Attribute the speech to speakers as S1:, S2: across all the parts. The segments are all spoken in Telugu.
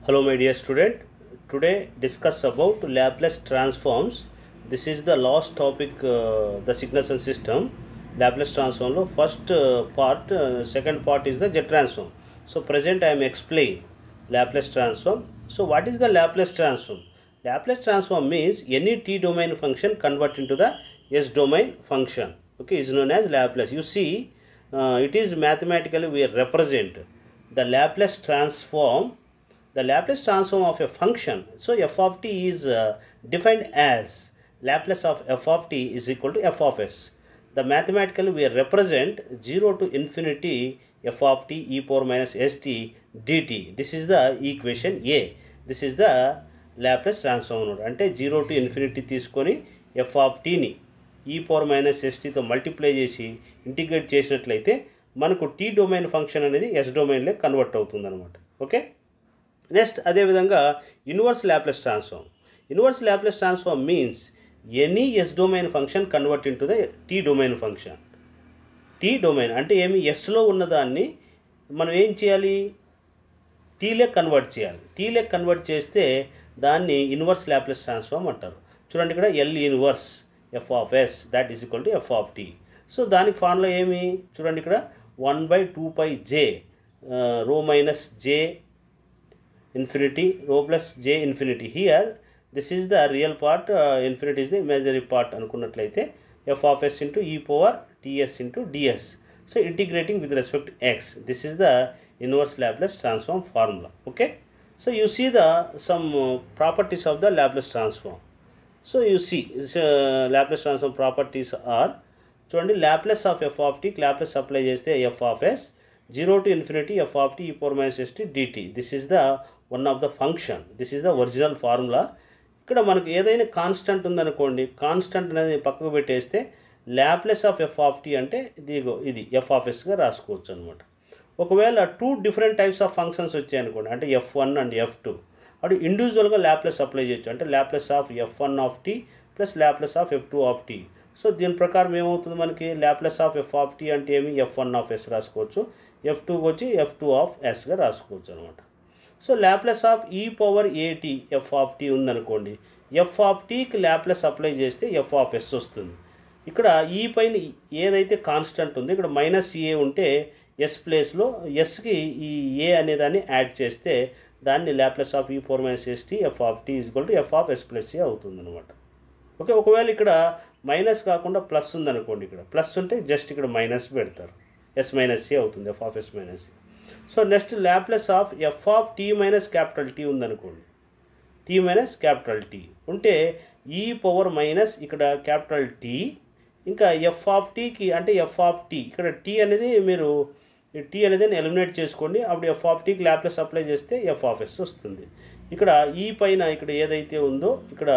S1: Hello my dear student, today discuss about Laplace transforms. This is the last topic, the signals and system. Laplace transform lo first part, second part is the jet transform. So present I am explaining Laplace transform. So what is the Laplace transform? Laplace transform means any t domain function convert into the s domain function. Okay, is known as Laplace. You see, it is mathematically we represent the Laplace transform, the Laplace transform of a function. So f of t is defined as Laplace of f of t is equal to f of s. The mathematically we represent 0 to infinity f of t e power minus st dt. This is the equation A. This is the Laplace transform. అంటే 0 to infinity తీసుకొని f of t ని e power minus st తో మల్టిప్లై చేసి ఇంటిగ్రేట్ చేసినట్లయితే మనకు t డొమైన్ ఫంక్షన్ అనేది s డొమైన్లో కన్వర్ట్ అవుతుంది అనమాట. ఓకే, నెక్స్ట్ అదేవిధంగా inverse Laplace transform. Inverse Laplace transform means any s domain function convert into the t domain function. T domain అంటే ఏమి, ఎస్లో ఉన్నదాన్ని మనం ఏం చేయాలి, టీలే కన్వర్ట్ చేయాలి. టీలే కన్వర్ట్ చేస్తే దాన్ని ఇన్వర్స్ ల్యాప్లేస్ ట్రాన్స్ఫార్మ్ అంటారు. చూడండి ఇక్కడ L inverse F of S that is equal to F of T. So దానికి ఫార్ములా ఏమి, చూడండి ఇక్కడ 1/2πj rho minus j infinity rho plus j infinity. Here this is the real part, infinity is the imaginary part అనుకున్నట్లయితే f of s into e power ts into ds. So integrating with respect to x, this is the inverse Laplace transform formula. Okay, so you see the some properties of the Laplace transform. So you see Laplace transform properties are, చూడండి Laplace of f of t Laplace apply చేస్తే f of s 0 to infinity f of t e power minus st dt. This is the one of the function. This is the original formula. ఇక్కడ మనకు ఏదైనా కాన్స్టెంట్ ఉందనుకోండి, కాన్స్టెంట్ అనేది పక్కకు పెట్టేస్తే Laplace of F of tea అంటే ఇది ఎఫ్ ఆఫ్ ఎస్గా రాసుకోవచ్చు అనమాట. ఒకవేళ two different types of functions వచ్చాయనుకోండి, అంటే F1 అండ్ F2, అప్పుడు ఇండివిజువల్గా లాప్లేస్ అప్లై చేయొచ్చు. అంటే Laplace of F1 of T plus Laplace of F2 of T. So దీని ప్రకారం ఏమవుతుంది, మనకి Laplace of F of tea అంటే ఏమి, F1 ఆఫ్ ఎస్ రాసుకోవచ్చు, F2 వచ్చి F2 ఆఫ్ ఎస్గా రాసుకోవచ్చు అనమాట. So Laplace of e power ఏటీ ఎఫ్ ఆఫ్ టీ ఉందనుకోండి, ఎఫ్ ఆఫ్ టీకి లాప్లేస్ అప్లై చేస్తే ఎఫ్ ఆఫ్ ఎస్ వస్తుంది. ఇక్కడ ఈ పైన ఏదైతే కాన్స్టెంట్ ఉంది, ఇక్కడ మైనస్ ఏ ఉంటే ఎస్ ప్లేస్లో ఎస్కి ఈ ఏ అనేదాన్ని యాడ్ చేస్తే దాన్ని Laplace of e power minus s t f of t is equal to F of s plus ఏ అవుతుంది అనమాట. ఓకే, ఒకవేళ ఇక్కడ మైనస్ కాకుండా ప్లస్ ఉందనుకోండి, ఇక్కడ ప్లస్ ఉంటే జస్ట్ ఇక్కడ మైనస్ పెడతారు, ఎస్ మైనస్ ఏ అవుతుంది, F of yes minus A. So next Laplace of F of T minus capital T ఉందనుకోండి, టీ మైనస్ క్యాపిటల్ టీ ఉంటే ఈ పవర్ మైనస్ ఇక్కడ క్యాపిటల్ టీ, ఇంకా ఎఫ్ ఆఫ్ టీకి అంటే ఎఫ్ ఆఫ్ టీ, ఇక్కడ టీ అనేది మీరు టీ అనేది ఎలిమినేట్ చేసుకోండి, అప్పుడు ఎఫ్ ఆఫ్ టీకి లాప్లేస్ అప్లై చేస్తే ఎఫ్ ఆఫ్ ఎస్ వస్తుంది. ఇక్కడ ఈ పైన ఇక్కడ ఏదైతే ఉందో ఇక్కడ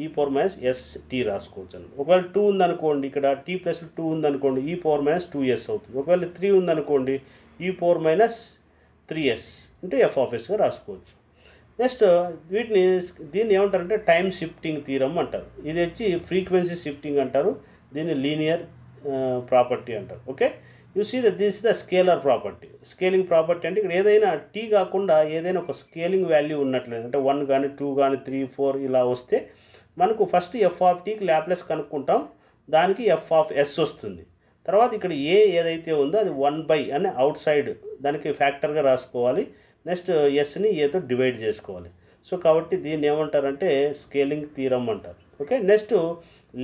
S1: ఈ పవర్ మైనస్ ఎస్ టీ రాసుకోవచ్చు అండి. ఒకవేళ 2 ఉందనుకోండి, ఇక్కడ టీ ప్లస్ 2 ఉందనుకోండి, ఈ పవర్ మైనస్ 2s అవుతుంది. ఒకవేళ 3 ఉందనుకోండి, e power minus 3s into F of ఎస్గా రాసుకోవచ్చు. నెక్స్ట్ దీన్ని ఏమంటారంటే టైమ్ షిఫ్టింగ్ థీరం అంటారు. ఇది వచ్చి ఫ్రీక్వెన్సీ షిఫ్టింగ్ అంటారు, దీన్ని లీనియర్ ప్రాపర్టీ అంటారు. Okay, you see that this the scalar property. Scaling property అంటే ఇక్కడ ఏదైనా టీ కాకుండా ఏదైనా ఒక స్కేలింగ్ వాల్యూ ఉన్నట్లేదు, అంటే 1 కానీ 2 కానీ 3 4 ఇలా వస్తే మనకు ఫస్ట్ ఎఫ్ ఆఫ్ టీకి లాప్లేస్ కనుక్కుంటాం, దానికి ఎఫ్ ఆఫ్ ఎస్ వస్తుంది. తర్వాత ఇక్కడ ఏదైతే ఉందో అది 1/, అని అవుట్ సైడ్ దానికి ఫ్యాక్టర్గా రాసుకోవాలి. నెక్స్ట్ ఎస్ని ఏతో డివైడ్ చేసుకోవాలి. సో కాబట్టి దీన్ని ఏమంటారంటే స్కేలింగ్ థీరం అంటారు. Okay, next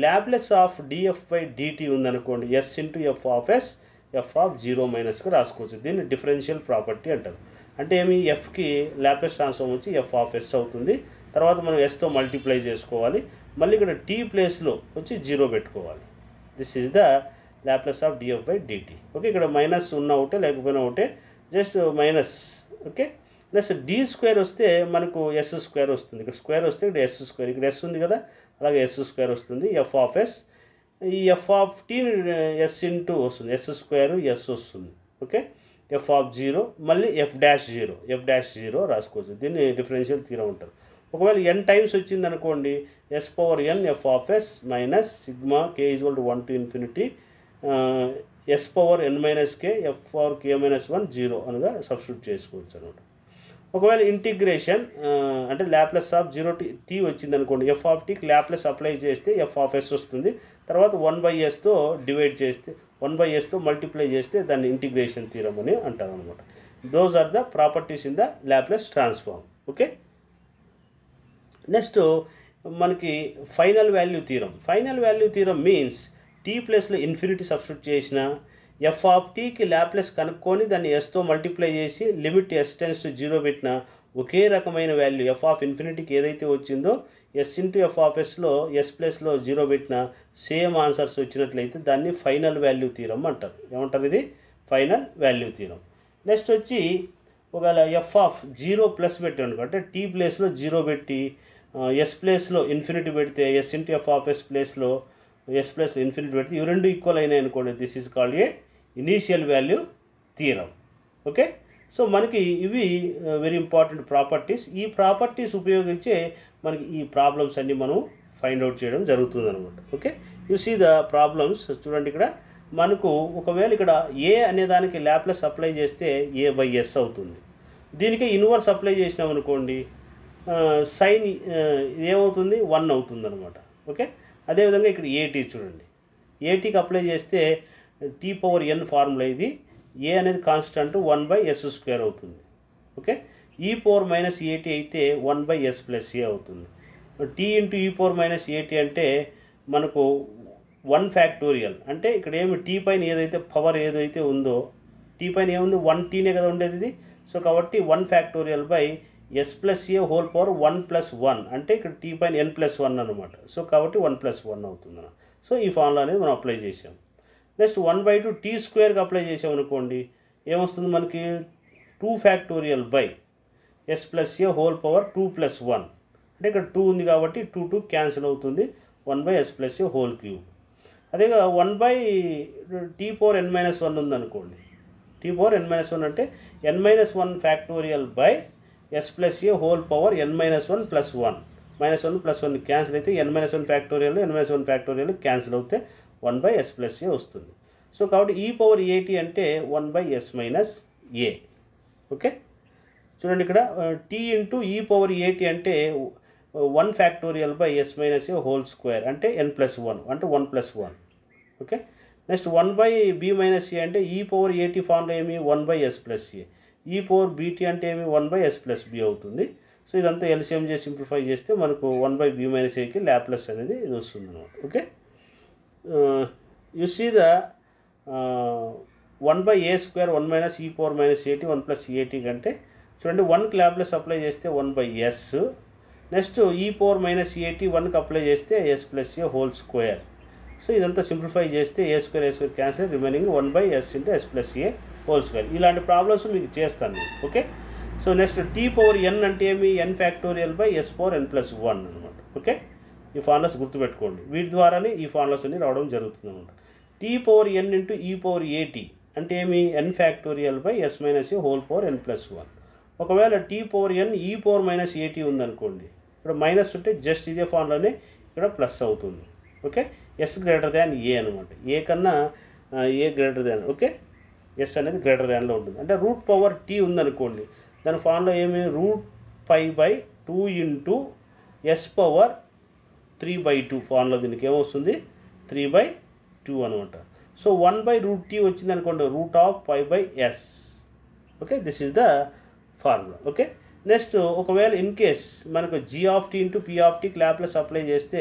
S1: Laplace of DF by d t ఉందనుకోండి, s into F of s f of 0 మైనస్గా రాసుకోవచ్చు. దీన్ని డిఫరెన్షియల్ ప్రాపర్టీ అంటారు. అంటే ఏమి, ఎఫ్కి లాప్లేస్ ట్రాన్స్ఫార్మ్ వచ్చి ఎఫ్ ఆఫ్ ఎస్ అవుతుంది. తర్వాత మనం ఎస్తో మల్టిప్లై చేసుకోవాలి, మళ్ళీ ఇక్కడ టీ ప్లేస్లో వచ్చి 0 పెట్టుకోవాలి. This is the Laplace of DF by DT. Okay, ఇక్కడ మైనస్ ఉన్న ఒకటే లేకపోయినా ఒకటే, just minus. Okay, next D square వస్తే మనకు ఎస్ స్క్వేర్ వస్తుంది. ఇక్కడ స్క్వేర్ వస్తే ఇక్కడ ఎస్ స్క్వేర్, ఇక్కడ ఎస్ ఉంది కదా, అలాగే ఎస్ స్క్వేర్ వస్తుంది. ఎఫ్ ఆఫ్ ఎస్, ఈ F of T S into వస్తుంది, ఎస్ స్క్వేర్ ఎస్ వస్తుంది. ఓకే, ఎఫ్ ఆఫ్ 0 మళ్ళీ ఎఫ్ డాష్ 0 రాసుకోవచ్చు. దీన్ని డిఫరెన్షియల్ థీరం ఉంటారు. ఒకవేళ n టైమ్స్ వచ్చింది అనుకోండి, S power n F of yes minus sigma k equal to 1 to infinity S power n minus K F power k minus 1 0 అనగా సబ్స్టిట్యూట్ చేసుకోవచ్చు అనమాట. ఒకవేళ ఇంటిగ్రేషన్ అంటే లాప్లస్ ఆఫ్ 0 to t వచ్చింది అనుకోండి, ఎఫ్ ఆఫ్ టీకి లాప్లస్ అప్లై చేస్తే ఎఫ్ ఆఫ్ ఎస్ వస్తుంది. తర్వాత 1/sతో డివైడ్ చేస్తే 1/sతో మల్టిప్లై చేస్తే దాన్ని ఇంటిగ్రేషన్ థీరం అని అంటారు అనమాట. Those are the properties in the Laplace transform. Okay, next మనకి final value theorem. Final value theorem means t ప్లస్లో ఇన్ఫినిటీ సబ్స్టిట్యూట్ చేసిన ఎఫ్ ఆఫ్ టీకి లాప్లెస్ కనుక్కొని దాన్ని ఎస్తో మల్టిప్లై చేసి లిమిట్ ఎస్ టెన్స్ టు 0 పెట్టిన ఒకే రకమైన వాల్యూ ఎఫ్ ఆఫ్ ఇన్ఫినిటీకి ఏదైతే వచ్చిందో ఎస్ ఇంటూ ఎఫ్ ఆఫ్ ఎస్లో ఎస్ ప్లస్లో 0 పెట్టిన సేమ్ ఆన్సర్స్ వచ్చినట్లయితే దాన్ని ఫైనల్ వాల్యూ థీరం అంటారు. ఏమంటారు? ఇది ఫైనల్ వాల్యూ థీరం. నెక్స్ట్ వచ్చి ఒకవేళ ఎఫ్ ఆఫ్ 0 ప్లస్ పెట్టాను అంటే టీ ప్లేస్లో 0 పెట్టి ఎస్ ప్లేస్లో ఇన్ఫినిటీ పెడితే S into F of S ప్లేస్లో ఎస్ ప్లస్లో ఇన్ఫినిటీ పెడితే ఇవి రెండు ఈక్వల్ అయినాయి అనుకోండి, this is called a initial value theorem. Okay, so మనకి ఇవి వెరీ ఇంపార్టెంట్ ప్రాపర్టీస్. ఈ ప్రాపర్టీస్ ఉపయోగించే మనకి ఈ ప్రాబ్లమ్స్ అన్నీ మనం ఫైండ్ అవుట్ చేయడం జరుగుతుంది అనమాట. Okay, you see the problems. చూడండి, ఇక్కడ మనకు ఒకవేళ ఇక్కడ ఏ అనే దానికి లాప్లస్ అప్లై చేస్తే a/s అవుతుంది. దీనికి ఇన్వర్స్ అప్లై చేసినాం అనుకోండి, సైన్ ఏమవుతుంది? 1 అవుతుంది అనమాట. ఓకే, అదేవిధంగా ఇక్కడ ఏటీ చూడండి, ఏటీకి అప్లై చేస్తే t⁻n ఫార్ములా ఇది. ఏ అనేది కాన్స్టెంట్ 1/s² అవుతుంది. ఓకే, e⁻−at అయితే 1/s+a అవుతుంది. t ఇంటూ e⁻−at అంటే మనకు 1 ఫ్యాక్టోరియల్. అంటే ఇక్కడ ఏమి టీ పైన ఏదైతే పవర్ ఏదైతే ఉందో, టీ పైన ఏముంది? 1tనే కదా ఉండేది ఇది. సో కాబట్టి 1 factorial by s+a whole power 1+1 అంటే ఇక్కడ టీ పైన n+1 అనమాట. సో కాబట్టి 1+1 అవుతుంది. సో ఈ ఫార్ములా అనేది మనం అప్లై చేసాం. నెక్స్ట్ 1/2 t² అప్లై చేసాం అనుకోండి, ఏమొస్తుంది మనకి? 2 factorial by s+a whole power 2+1 అంటే ఇక్కడ 2 ఉంది కాబట్టి 2 క్యాన్సిల్ అవుతుంది, 1/s+a హోల్ క్యూబ్. అదేగా 1/t⁻n−1 ఉందనుకోండి, t⁻n−1 అంటే n-1 factorial by s+a whole power n-1 + 1 -1 + 1 cancel అయితే n-1 factorial n-1 factorial cancel అవుతే 1/s+a వస్తుంది. సో కాబట్టి e⁻at అంటే 1/s-a. ఓకే, చూడండి ఇక్కడ t ఇంటూ e⁻at అంటే 1 factorial by s-a whole square అంటే n+1 అంటే 1+1. ఓకే, నెక్స్ట్ 1/b-a అంటే e⁻at ఫార్ములా ఏమి? 1/s+a. e⁻bt అంటే ఏమి? 1/s+b అవుతుంది. సో ఇదంతా ఎల్సిఎం చేసి సింప్లిఫై చేస్తే మనకు 1/b-aకి లాప్లస్ అనేది ఇది వస్తుంది అనమాట. Okay, you see the 1/a² 1 - e⁻−at 1+at కంటే చూడండి 1కి లాప్లస్ అప్లై చేస్తే 1/s. నెక్స్ట్ e⁻−at 1కి అప్లై చేస్తే s+a హోల్ స్క్వేర్. సో ఇదంతా సింప్లిఫై చేస్తే a² cancel, remaining 1/s × s+a whole square. ఇలాంటి ప్రాబ్లమ్స్ మీకు చేస్తాను. ఓకే, సో నెక్స్ట్ t⁻n అంటే ఏమి? n ఫ్యాక్టోరియల్ బై s⁻n+1 అనమాట. ఓకే, ఈ ఫార్ములాస్ గుర్తుపెట్టుకోండి, వీటి ద్వారానే ఈ ఫార్ములాస్ అన్ని రావడం జరుగుతుంది అనమాట. t⁻n × e⁻at అంటే ఏమి? n factorial by s-a whole power n+1. ఒకవేళ t⁻n e⁻−at ఉందనుకోండి, ఇక్కడ మైనస్ ఉంటే జస్ట్ ఇదే ఫార్ములానే ఇక్కడ ప్లస్ అవుతుంది. Okay, s greater than a అనమాట. ఏ కన్నా a greater than. Okay, s అనేది గ్రేటర్ దాన్లో ఉంటుంది. అంటే రూట్ పవర్ t ఉందనుకోండి, దాని ఫార్ములా ఏమి? √π/2 ఇంటూ s⁻3/2 ఫార్ములా. దీనికి ఏమొస్తుంది? 3/2 అనమాట. సో 1/√t వచ్చింది అనుకోండి, √π/s. Okay, this is the formula. Okay, next ఒకవేళ ఇన్ కేస్ మనకు g(t) ఇంటూ p(t)కి లాప్లస్ అప్లై చేస్తే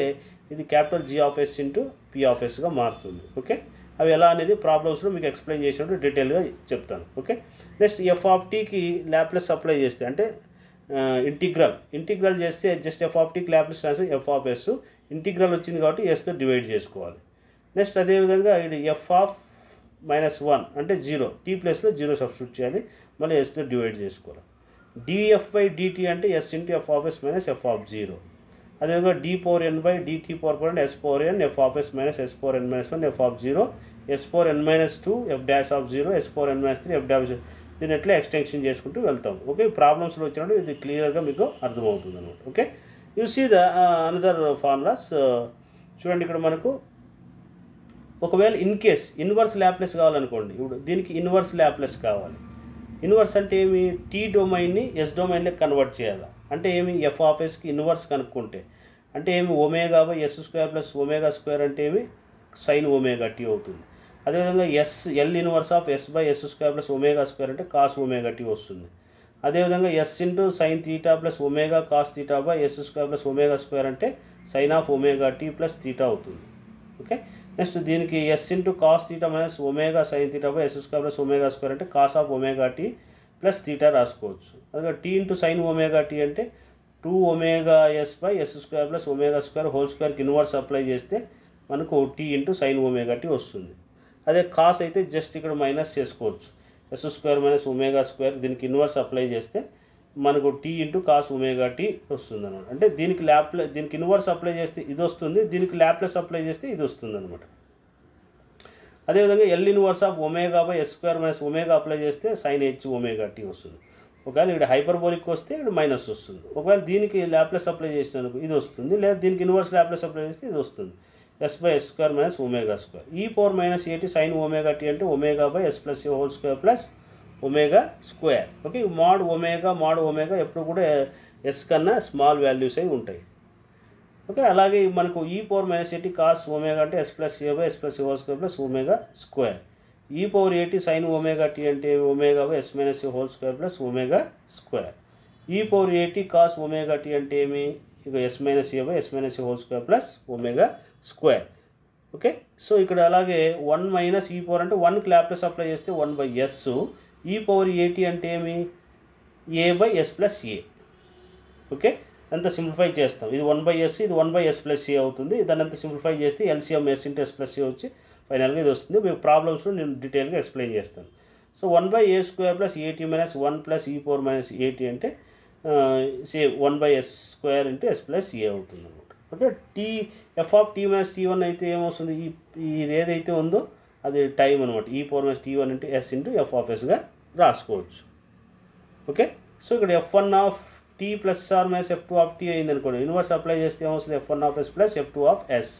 S1: ఇది క్యాపిటల్ G(s) ఇంటూ p(s)గా మారుతుంది. ఓకే, అవి ఎలా అనేది ప్రాబ్లమ్స్లో మీకు ఎక్స్ప్లెయిన్ చేసినట్టు డీటెయిల్గా చెప్తాను. ఓకే, నెక్స్ట్ f(t)కి లాప్లస్ అప్లై చేస్తే అంటే ఇంటిగ్రల్ చేస్తే జస్ట్ f(t)కి లాప్లస్ ట్రాన్స్ఫర్ f(s), ఇంటిగ్రల్ వచ్చింది కాబట్టి ఎస్తో డివైడ్ చేసుకోవాలి. నెక్స్ట్ అదేవిధంగా ఇది f(-1) అంటే 0, t ప్లేస్లో 0 సబ్స్టిట్యూట్ చేయాలి, మళ్ళీ ఎస్తో డివైడ్ చేసుకోవాలి. df/dt అంటే s × f(s) - f(0). అదేవిధంగా d⁻n/dt⁻n s⁻n f(s) - s⁻n-1 f(0), s⁻n-2 f'(0), s⁻n-3 f'. దీన్ని ఎట్లా ఎక్స్టెన్షన్ చేసుకుంటూ వెళ్తాం. ఓకే, ప్రాబ్లమ్స్లో వచ్చినప్పుడు ఇది క్లియర్గా మీకు అర్థమవుతుంది అనమాట. Okay, you see the another formulas. చూడండి, ఇక్కడ మనకు ఒకవేళ ఇన్ కేస్ ఇన్వర్స్ లాప్లెస్ కావాలనుకోండి, ఇప్పుడు దీనికి ఇన్వర్స్ లాప్లెస్ కావాలి. ఇన్వర్స్ అంటే ఏమి, టీ డొమైన్ని ఎస్ డొమైన్లోకి కన్వర్ట్ చేయాలి. అంటే ఏమి, ఎఫ్ ఆఫ్ ఎస్కి ఇన్వర్స్ కనుక్కుంటే అంటే ఏమి, omega by S square plus omega square అంటే ఏమి, సైన్ ఒమేగా టీ అవుతుంది. అదేవిధంగా L inverse of S by S square plus omega square అంటే కాస్ ఒమేగా టీ వస్తుంది. అదేవిధంగా S into sine theta plus omega cos theta by S square plus omega square అంటే sine of omega T plus theta అవుతుంది. ఓకే, నెక్స్ట్ దీనికి S into cos theta minus omega sine theta by S square plus omega square అంటే cos of omega T plus theta రాసుకోవచ్చు. అదే T into sine omega tea అంటే 2 omega S by S square plus omega square whole స్క్వేర్కి ఇన్వర్స్ అప్లై చేస్తే మనకు T into sine omega T వస్తుంది. అదే కాస్ అయితే జస్ట్ ఇక్కడ మైనస్ చేసుకోవచ్చు, S square minus omega square దీనికి ఇన్వర్స్ అప్లై చేస్తే మనకు T into cos omega T వస్తుంది అనమాట. అంటే దీనికి ఇన్వర్స్ అప్లై చేస్తే ఇది వస్తుంది, దీనికి ల్యాప్లెస్ అప్లై చేస్తే ఇది వస్తుంది అనమాట. అదేవిధంగా L inverse of omega by S square minus omega apply చేస్తే సైన్ హెచ్ ఒమేగా టీ వస్తుంది. ఒకవేళ ఇక్కడ హైపర్బోలిక్ వస్తే ఇక్కడ మైనస్ వస్తుంది. ఒకవేళ దీనికి ల్యాప్లెస్ అప్లై చేసినందుకు ఇది వస్తుంది, లేదా దీనికి ఇన్వర్స్ ల్యాప్లెస్ అప్లై చేస్తే ఇది వస్తుంది, S by S square minus omega square. ఈ power minus AT sine omega tea అంటే omega by yes plus A whole square plus omega square. Okay, mod omega ఎప్పుడు కూడా ఎస్ కన్నా స్మాల్ వాల్యూస్ అయి ఉంటాయి. ఓకే, అలాగే మనకు e power minus a t cos omega అంటే s plus A by yes plus A whole square plus omega square. ఈ power a t sine omega tea అంటే omega by s minus A whole square plus omega square. ఈ power a t cos omega tea అంటే ఏమి, ఇక s minus a by s minus A whole square plus omega square. Okay, so ఇక్కడ అలాగే 1 మైనస్ ఈ పవర్ అంటే 1కి ల్యాప్లెస్ అప్లై చేస్తే 1/s. ఈ పవర్ ఏటి అంటే ఏమి, A by yes plus A. Okay, అంత సింప్లిఫై చేస్తాం, ఇది 1/s ఇది 1/s ప్లస్ ఏ అవుతుంది. దాన్ని అంతా సింప్లిఫై చేస్తే LCM S into S plus A వచ్చి ఫైనల్గా ఇది వస్తుంది. మీకు ప్రాబ్లమ్స్లో నేను డీటెయిల్గా ఎక్స్ప్లెయిన్ చేస్తాను. So 1/a square plus AT minus 1 plus E power minus AT అంటే same 1/s square into S plus ఏ అవుతుంది అనమాట. Okay, T F of T minus T one అయితే ఏమవుతుంది, ఇది ఏదైతే ఉందో అది టైం అనమాట. E power minus T one into S into F of ఎస్గా రాసుకోవచ్చు. ఓకే, సో ఇక్కడ f1 of T plus R minus f2 of T అయింది అనుకోండి, ఇన్వర్స్ అప్లై చేస్తే ఏమవుతుంది, f1 of s plus f2 of s.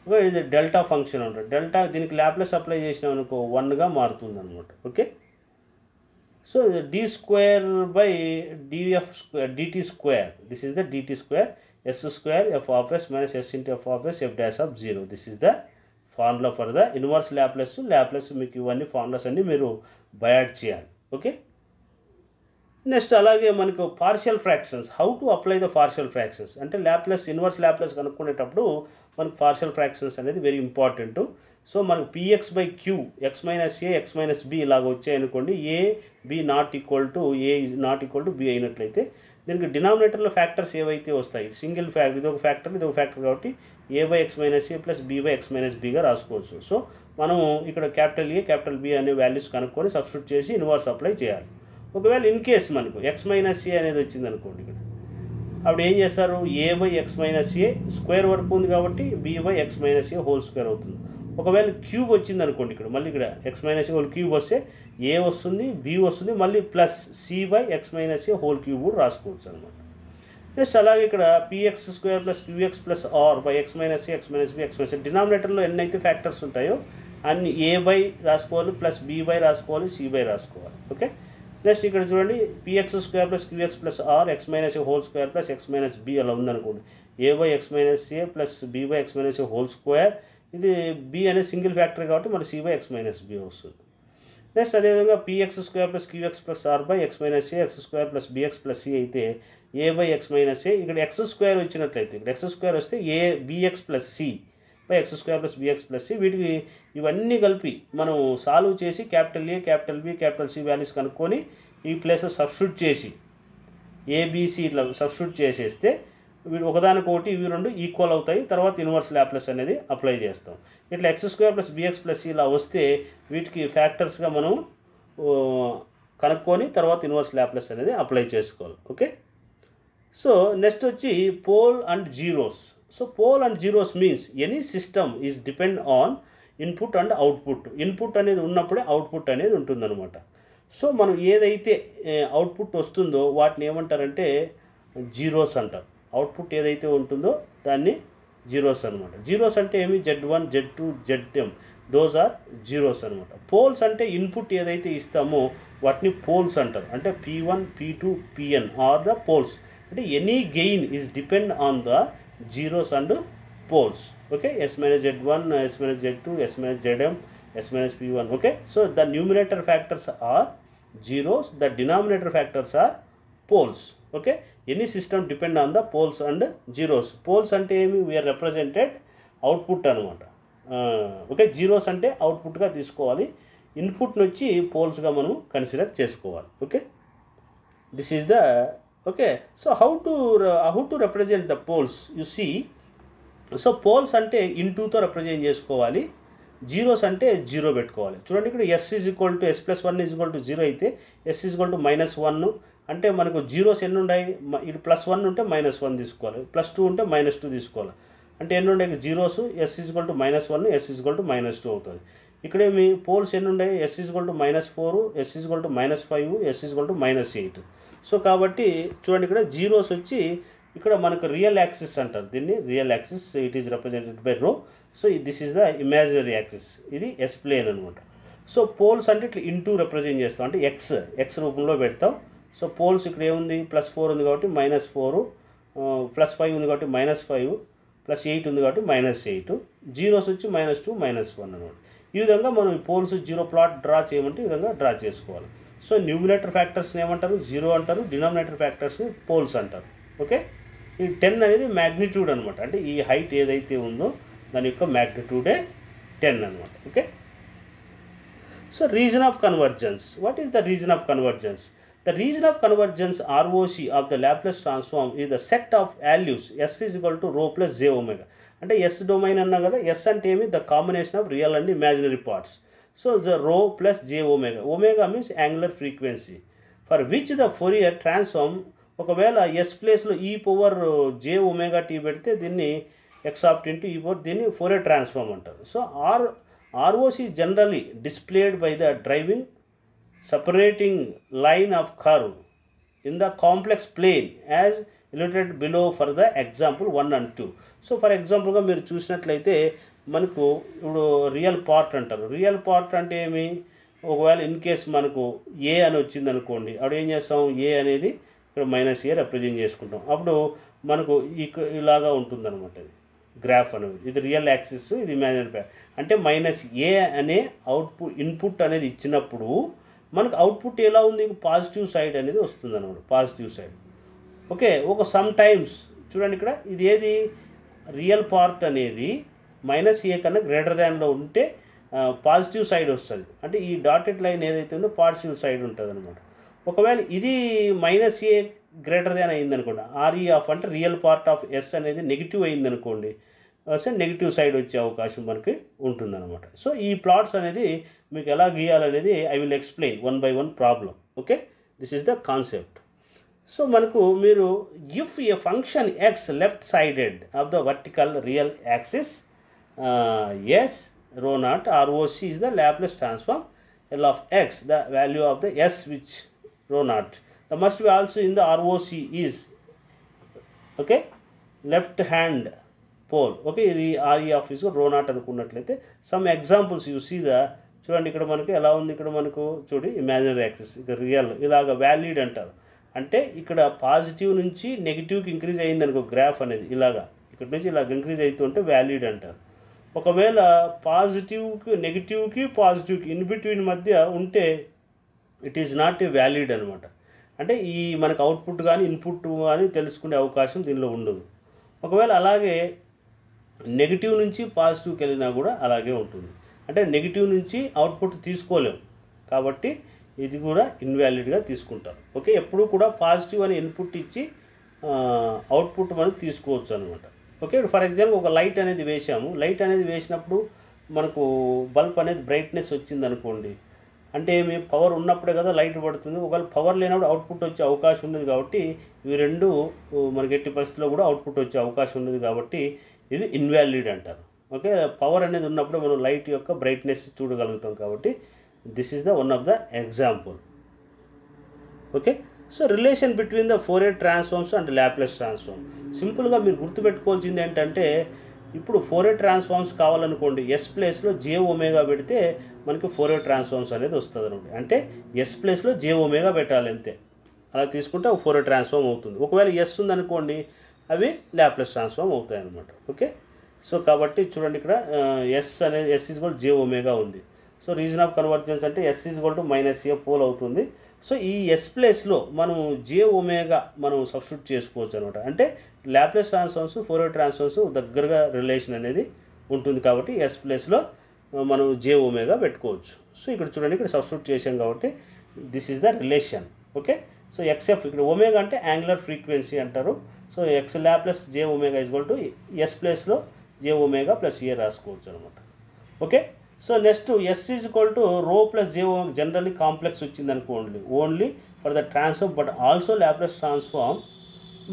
S1: Okay, ఇది డెల్టా ఫంక్షన్ ఉంటుంది. డెల్టా దీనికి ల్యాప్లెస్ అప్లై చేసినాం అనుకో 1గా మారుతుంది అనమాట. Okay, so d square by d f square d t square, this is the d t square s square f of yes minus s into F of s f dash of 0. This is the formula for the inverse Laplace. మీకు ఇవన్నీ ఫార్ములాస్ అన్నీ మీరు బయాడ్ చేయాలి. ఓకే, నెక్స్ట్ అలాగే మనకు partial fractions, how to apply the partial fractions అంటే ఇన్వర్స్ ల్యాప్లెస్ కనుక్కునేటప్పుడు మనకు పార్షియల్ ఫ్రాక్షన్స్ అనేది వెరీ ఇంపార్టెంట్. సో మనకు PX by Q X minus A X minus B ఇలాగ వచ్చాయనుకోండి, A B not equal to A is not equal to B అయినట్లయితే దీనికి డినామినేటర్లో ఫ్యాక్టర్స్ ఏవైతే వస్తాయి, సింగిల్ ఫ్యాక్టర్, ఇది ఒక ఫ్యాక్టర్ కాబట్టి A by X minus A plus B by X minus బిగా రాసుకోవచ్చు. సో మనం ఇక్కడ క్యాపిటల్ ఏ క్యాపిటల్ బి అనే వాల్యూస్ కనుక్కొని సబ్స్టిట్యూట్ చేసి ఇన్వర్స్ అప్లై చేయాలి. ఒకవేళ ఇన్ కేస్ మనకు ఎక్స్ మైనస్ ఏ అనేది వచ్చింది అనుకోండి, ఇక్కడ అప్పుడు ఏం చేస్తారు, A by X minus A square వరకు ఉంది కాబట్టి B by X minus A whole square అవుతుంది. ఒకవేళ క్యూబ్ వచ్చింది అనుకోండి, ఇక్కడ మళ్ళీ ఇక్కడ ఎక్స్ మైనస్ ఏ హోల్ క్యూబ్ వస్తే ఏ వస్తుంది, బి వస్తుంది, మళ్ళీ plus C by X minus A whole cube కూడా రాసుకోవచ్చు అనమాట. నెక్స్ట్ అలాగే ఇక్కడ PX square plus QX plus R by X minus A X minus B X minus A డినామినేటర్లో ఎన్నైతే ఫ్యాక్టర్స్ ఉంటాయో అన్ని ఏ బై రాసుకోవాలి, ప్లస్ బి బై రాసుకోవాలి, సి బై రాసుకోవాలి. ఓకే, నెక్స్ట్ ఇక్కడ చూడండి, PX square plus QX plus R X minus ఏ whole square plus X minus B అలా ఉందనుకోండి, A by X minus A plus B by X minus A whole square, ఇది బి అనేది సింగిల్ ఫ్యాక్టర్ కాబట్టి మరి C by X minus B వస్తుంది. నెక్స్ట్ అదేవిధంగా PX square plus QX plus R by X minus A X square plus bx plus C అయితే A by X minus A, ఇక్కడ ఎక్స్ స్క్వేర్ వచ్చినట్లయితే ఇక్కడ ఎక్స్ స్క్వేర్ వస్తే A BX plus C by X square plus bx plus c, వీటికి ఇవన్నీ కలిపి మనం సాల్వ్ చేసి క్యాపిటల్ ఏ capital b capital c values కనుక్కొని ఈ ప్లేస్లో సబ్స్టిట్యూట్ చేసి ఏబిసి ఇట్లా సబ్స్టిట్యూట్ చేసేస్తే వీడు ఒకదానికొకటి ఇవి రెండు ఈక్వల్ అవుతాయి. తర్వాత ఇన్వర్స్ ల్యాప్లెస్ అనేది అప్లై చేస్తాం. ఇట్లా x square plus bx plus ఇలా వస్తే వీటికి ఫ్యాక్టర్స్గా మనం కనుక్కొని తర్వాత ఇన్వర్స్ ల్యాప్లెస్ అనేది అప్లై చేసుకోవాలి. ఓకే, సో నెక్స్ట్ వచ్చి pole and zeros. So pole and zeros means any system is depend on input and output. Input అనేది ఉన్నప్పుడే అవుట్పుట్ అనేది ఉంటుందన్నమాట. సో మనం ఏదైతే అవుట్పుట్ వస్తుందో వాటిని ఏమంటారంటే జీరోస్ అంటారు. అవుట్పుట్ ఏదైతే ఉంటుందో దాన్ని జీరోస్ అనమాట. జీరోస్ అంటే ఏమి, Z1 Z2 Zm those are zeros అనమాట. పోల్స్ అంటే ఇన్పుట్ ఏదైతే ఇస్తామో వాటిని పోల్స్ అంటారు. అంటే P1 P2 Pn are the poles. అంటే any gain is depend on the zeros and poles. Okay, S-Z1, S-Z2, S-Zm, S-P1. Okay, so the numerator factors are zeros, the denominator factors are poles. Okay, any system depend on the poles and zeros. Poles అంటే ఏమి, వీఆర్ రిప్రజెంటెడ్ అవుట్పుట్ అనమాట. ఓకే, జీరోస్ అంటే అవుట్పుట్గా తీసుకోవాలి, ఇన్పుట్ని వచ్చి పోల్స్గా మనం కన్సిడర్ చేసుకోవాలి. Okay, this is the okay. So how to represent the poles you see. So poles అంటే ఇంటూతో రిప్రజెంట్ చేసుకోవాలి, జీరోస్ అంటే జీరో పెట్టుకోవాలి. చూడండి, ఇక్కడ S = S+1 = 0 అయితే S = -1 అంటే మనకు జీరోస్ ఎన్ని ఉన్నాయి, ఇది +1 ఉంటే -1 తీసుకోవాలి, +2 ఉంటే -2 తీసుకోవాలి. అంటే ఎన్ని ఉన్నాయి జీరోస్, S = -1, S = -2 అవుతుంది. ఇక్కడేమి పోల్స్ ఎన్ని ఉన్నాయి, S = -4, S = -5, S = -8. సో కాబట్టి చూడండి, ఇక్కడ జీరోస్ వచ్చి ఇక్కడ మనకు రియల్ యాక్సిస్ అంటారు, దీన్ని real axis. It is represented by rho. So this is the imaginary axis, ఇది S ప్లేన్ అనమాట. సో పోల్స్ అంటే ఇట్లా ఇంటూ రిప్రజెంట్ చేస్తాం, అంటే ఎక్స్ రూపంలో పెడతాం. సో పోల్స్ ఇక్కడ ఏముంది, +4 ఉంది కాబట్టి -4, +5 ఉంది కాబట్టి -5, +8 ఉంది కాబట్టి -8, జీరోస్ వచ్చి -2, -1 అనమాట. ఈ విధంగా మనం ఈ పోల్స్ జీరో ప్లాట్ డ్రా చేయమంటే ఈ విధంగా డ్రా చేసుకోవాలి. సో న్యూమినేటర్ ఫ్యాక్టర్స్ని ఏమంటారు, జీరో అంటారు, డినామినేటర్ ఫ్యాక్టర్స్ని పోల్స్ అంటారు. ఓకే, ఈ 10 అనేది మ్యాగ్నిట్యూడ్ అనమాట, అంటే ఈ హైట్ ఏదైతే ఉందో దాని యొక్క మ్యాగ్నిట్యూడే 10 అనమాట. Okay, so region of convergence. What is the reason of convergence? The region of convergence ROC of the Laplace transform is the set of values S = rho plus j omega. అంటే S డొమైన్ అన్నా కదా, S అంటే ఏమి, the combination of real and imaginary parts. So the rho plus j omega. omega means angular frequency for which the Fourier transform. ఒకవేళ S ప్లేస్లో e⁻j⍵t పెడితే దీన్ని x(e⁻), దీన్ని ఫోరియర్ ట్రాన్స్ఫార్మ్ అంటారు. So ROC generally displayed by the driving separating line of curve in the complex plane as illustrated below for the example 1 and 2. So for ఎగ్జాంపుల్గా మీరు చూసినట్లయితే మనకు ఇప్పుడు రియల్ పార్ట్ అంటారు. రియల్ పార్ట్ అంటే ఏమి, ఒకవేళ ఇన్ కేస్ మనకు A అని వచ్చింది అనుకోండి, అప్పుడు ఏం చేస్తాం, A అనేది ఇక్కడ -A రిప్రజెంట్ చేసుకుంటాం. అప్పుడు మనకు ఇలాగా ఉంటుందన్నమాట ఇది గ్రాఫ్ అనేది. ఇది రియల్ యాక్సిస్, ఇది ఇమాజినరీ ప్యాక్. అంటే -A అనే ఇన్పుట్ అనేది ఇచ్చినప్పుడు మనకు అవుట్పుట్ ఎలా ఉంది, పాజిటివ్ సైడ్ అనేది వస్తుంది అన్నమాట, పాజిటివ్ సైడ్. ఓకే, ఒక సమ్ టైమ్స్ చూడండి, ఇక్కడ ఇది ఏది, రియల్ పార్ట్ అనేది -A కన్నా గ్రేటర్ దాన్లో ఉంటే పాజిటివ్ సైడ్ వస్తుంది. అంటే ఈ డాటెడ్ లైన్ ఏదైతే ఉందో పాజిటివ్ సైడ్ ఉంటుంది అనమాట. ఒకవేళ ఇది -A గ్రేటర్ దాన్ అయిందనుకోండి, RE ఆఫ్ అంటే రియల్ పార్ట్ ఆఫ్ S అనేది నెగిటివ్ అయిందనుకోండి, సో నెగిటివ్ సైడ్ వచ్చే అవకాశం మనకి ఉంటుందన్నమాట. సో ఈ ప్లాట్స్ అనేది మీకు ఎలా గీయాలనేది I will explain 1 by 1 problem. Okay, this is the concept. So మనకు మీరు if a function x left sided of the vertical real axis S ρ0 ROC is the Laplace transform L of x, the value of the S which ρ0. The must be also in the ROC is okay left hand pole. Okay, ఇది RE ఆఫ్ ఇస్ ρ0 అనుకున్నట్లయితే some examples you see the. చూడండి, ఇక్కడ మనకి ఎలా ఉంది, ఇక్కడ మనకు చూడండి ఇమాజినరీ యాక్సిస్, ఇక్కడ రియల్, ఇలాగ వ్యాలిడ్ అంటారు. అంటే ఇక్కడ పాజిటివ్ నుంచి నెగిటివ్కి ఇంక్రీజ్ అయ్యింది అనుకో గ్రాఫ్ అనేది, ఇలాగా ఇక్కడ నుంచి ఇలాగ ఇంక్రీజ్ అవుతుంటే వ్యాలిడ్ అంటారు. ఒకవేళ పాజిటివ్కి నెగిటివ్కి పాజిటివ్కి ఇన్ బిట్వీన్ మధ్య ఉంటే it is not a valid అనమాట. అంటే ఈ మనకు అవుట్పుట్ కానీ ఇన్పుట్ కానీ తెలుసుకునే అవకాశం దీనిలో ఉండదు. ఒకవేళ అలాగే నెగిటివ్ నుంచి పాజిటివ్కి వెళ్ళినా కూడా అలాగే ఉంటుంది. అంటే నెగిటివ్ నుంచి అవుట్పుట్ తీసుకోలేము కాబట్టి ఇది కూడా ఇన్వాలిడ్గా తీసుకుంటారు. ఓకే, ఎప్పుడు కూడా పాజిటివ్ అని ఇన్పుట్ ఇచ్చి అవుట్పుట్ మనం తీసుకోవచ్చు అనమాట. ఓకే, ఫర్ ఎగ్జాంపుల్ ఒక లైట్ అనేది వేసాము, లైట్ అనేది వేసినప్పుడు మనకు బల్బ్ అనేది బ్రైట్నెస్ వచ్చింది అనుకోండి, అంటే ఏమి పవర్ ఉన్నప్పుడే కదా లైట్ పడుతుంది. ఒకవేళ పవర్ లేనప్పుడు అవుట్పుట్ వచ్చే అవకాశం ఉండదు కాబట్టి ఇవి రెండు మనకి ఎట్టి పరిస్థితిలో కూడా అవుట్పుట్ వచ్చే అవకాశం ఉండదు కాబట్టి ఇది ఇన్వాలిడ్ అంటారు. ఓకే, పవర్ అనేది ఉన్నప్పుడు మనం లైట్ యొక్క బ్రైట్నెస్ చూడగలుగుతాం కాబట్టి this is the one of the example. Okay, so relation between the Fourier transforms and Laplace transform. సింపుల్గా మీరు గుర్తుపెట్టుకోవాల్సింది ఏంటంటే ఇప్పుడు ఫోరియర్ ట్రాన్స్ఫార్మ్స్ కావాలనుకోండి, ఎస్ ప్లేస్లో జే ఒమేగా పెడితే మనకి ఫోరియర్ ట్రాన్స్ఫార్మ్స్ అనేది వస్తుంది అనమాట. అంటే ఎస్ ప్లేస్లో జే ఒమేగా పెట్టాలి అంతే. అలా తీసుకుంటే ఫోరియర్ ట్రాన్స్ఫార్మ్ అవుతుంది. ఒకవేళ ఎస్ ఉందనుకోండి, అవి లాప్లేస్ ట్రాన్స్ఫార్మ్ అవుతాయి అనమాట. ఓకే, సో కాబట్టి చూడండి ఇక్కడ ఎస్ అనేది s is equal j omega ఉంది. సో రీజన్ ఆఫ్ కన్వర్జెన్స్ అంటే s is equal to minus a pole అవుతుంది. సో ఈ ఎస్ ప్లేస్లో మనం జే ఒమేగా మనం సబ్స్టిట్యూట్ చేసుకోవచ్చు అనమాట. అంటే లాప్లేస్ ట్రాన్స్ఫార్మ్స్ ఫోరియర్ ట్రాన్స్ఫార్మ్స్ దగ్గరగా రిలేషన్ అనేది ఉంటుంది కాబట్టి ఎస్ ప్లేస్లో మనం జే ఒమేగా పెట్టుకోవచ్చు. సో ఇక్కడ చూడండి, ఇక్కడ సబ్స్టిట్యూట్ చేసాం కాబట్టి this is the relation. Okay, so XF ఇక్కడ ఒమేగా అంటే యాంగులర్ ఫ్రీక్వెన్సీ అంటారు. So X Laplace J omega is equal to S ప్లేస్లో జే ఒమేగా ప్లస్ ఏ రాసుకోవచ్చు అనమాట. Okay, so next S is equal to rho plus J omega. Generally complex వచ్చింది అనుకోండి, only for the transform but also Laplace transform.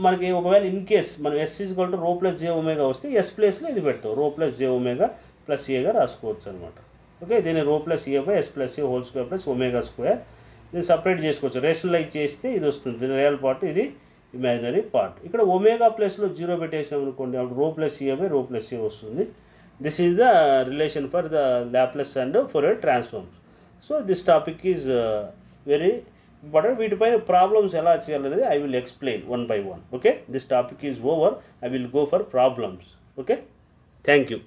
S1: మనకి ఒకవేళ ఇన్ కేస్ మనం S is equal to rho plus J omega వస్తే ఎస్ ప్లేస్లో ఇది పెడతాం, రో ప్లస్ జే ఒమేగా ప్లస్ ఏగా రాసుకోవచ్చు అనమాట. ఓకే, దీన్ని rho plus A by yes plus A whole square plus omega square దీన్ని సపరేట్ చేసుకోవచ్చు. రేషనలైజ్ చేస్తే ఇది వస్తుంది రియల్ పార్ట్, ఇది ఇమాజినరీ పార్ట్. ఇక్కడ ఒమేగా ప్లస్లో జీరో పెట్టేసాం అనుకోండి, అప్పుడు rho plus A by rho plus A వస్తుంది. This is the relation for the Laplace and Fourier transforms. So this topic is very important. వీటిపైన ప్రాబ్లమ్స్ ఎలా చేయాలనేది I will explain one by one. Okay, this topic is over. I will go for problems. Okay, thank you.